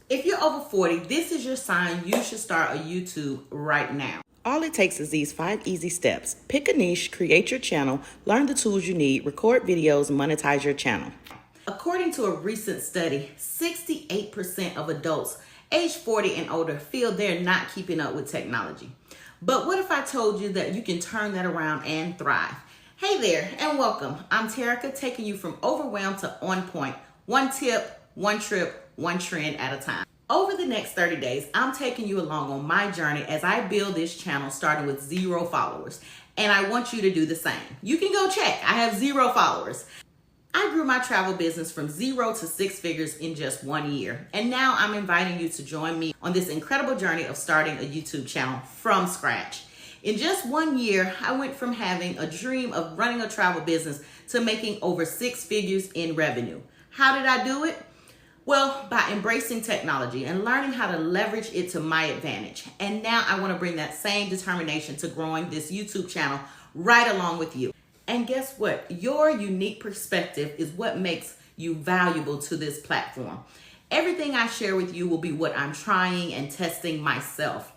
If you're over 40, this is your sign you should start a YouTube right now. All it takes is these 5 easy steps. Pick a niche, create your channel, learn the tools you need, record videos, and monetize your channel. According to a recent study, 68% of adults age 40 and older feel they're not keeping up with technology. But what if I told you that you can turn that around and thrive? Hey there, and welcome. I'm Terrica, taking you from overwhelmed to on point. One tip, one trip, one trend at a time. Over the next 30 days, I'm taking you along on my journey as I build this channel starting with 0 followers. And I want you to do the same. You can go check. I have 0 followers. I grew my travel business from 0 to 6 figures in just 1 year. And now I'm inviting you to join me on this incredible journey of starting a YouTube channel from scratch. In just 1 year, I went from having a dream of running a travel business to making over 6 figures in revenue. How did I do it? Well, by embracing technology and learning how to leverage it to my advantage. And now I want to bring that same determination to growing this YouTube channel right along with you. And guess what? Your unique perspective is what makes you valuable to this platform. Everything I share with you will be what I'm trying and testing myself.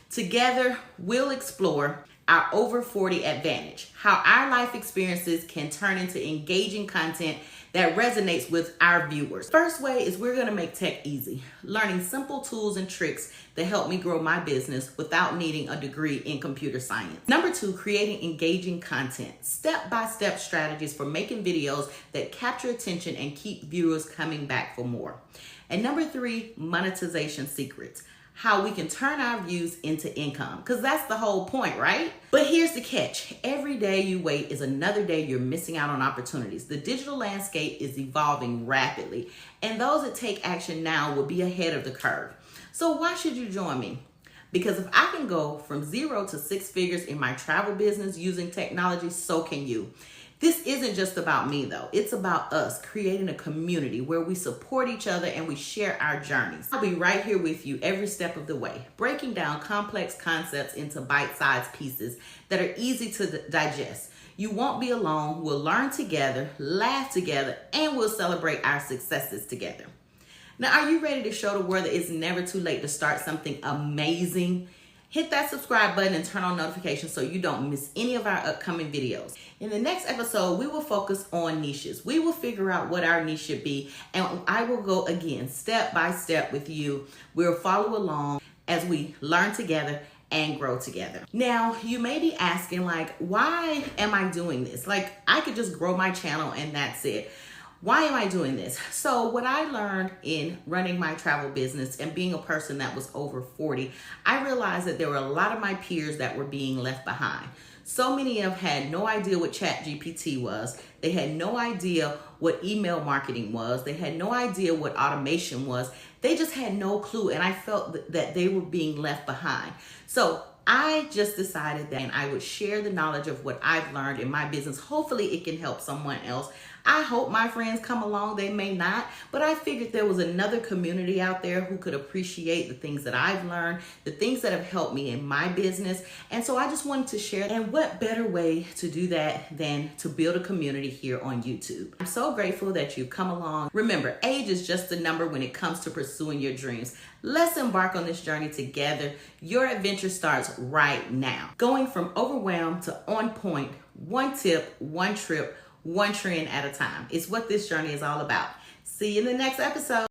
Together, we'll explore our over 40 advantage, how our life experiences can turn into engaging content that resonates with our viewers. First way is we're gonna make tech easy, learning simple tools and tricks that help me grow my business without needing a degree in computer science. Number 2, creating engaging content, step-by-step strategies for making videos that capture attention and keep viewers coming back for more. And number 3, monetization secrets, how we can turn our views into income, because that's the whole point, right? But here's the catch. Every day you wait is another day you're missing out on opportunities. The digital landscape is evolving rapidly, and those that take action now will be ahead of the curve. So why should you join me? Because if I can go from 0 to 6 figures in my travel business using technology, so can you. This isn't just about me though. It's about us creating a community where we support each other and we share our journeys. I'll be right here with you every step of the way, breaking down complex concepts into bite-sized pieces that are easy to digest. You won't be alone. We'll learn together, laugh together, and we'll celebrate our successes together. Now, are you ready to show the world that it's never too late to start something amazing? Hit that subscribe button and turn on notifications so you don't miss any of our upcoming videos. In the next episode, we will focus on niches. We will figure out what our niche should be, and I will go again step by step with you. We'll follow along as we learn together and grow together. Now, you may be asking, like, why am I doing this? Like, I could just grow my channel and that's it. Why am I doing this? So what I learned in running my travel business and being a person that was over 40, I realized that there were a lot of my peers that were being left behind. So many of them had no idea what ChatGPT was. They had no idea what email marketing was. They had no idea what automation was. They just had no clue, and I felt that they were being left behind. So I just decided that I would share the knowledge of what I've learned in my business. Hopefully it can help someone else. I hope my friends come along. They may not, but I figured there was another community out there who could appreciate the things that I've learned, the things that have helped me in my business. And so I just wanted to share. And what better way to do that than to build a community here on YouTube? I'm so grateful that you've come along. Remember, age is just a number when it comes to pursuing your dreams. Let's embark on this journey together. Your adventure starts right now. Going from overwhelmed to on point, one tip, one trip, one trend at a time. It's what this journey is all about. See you in the next episode.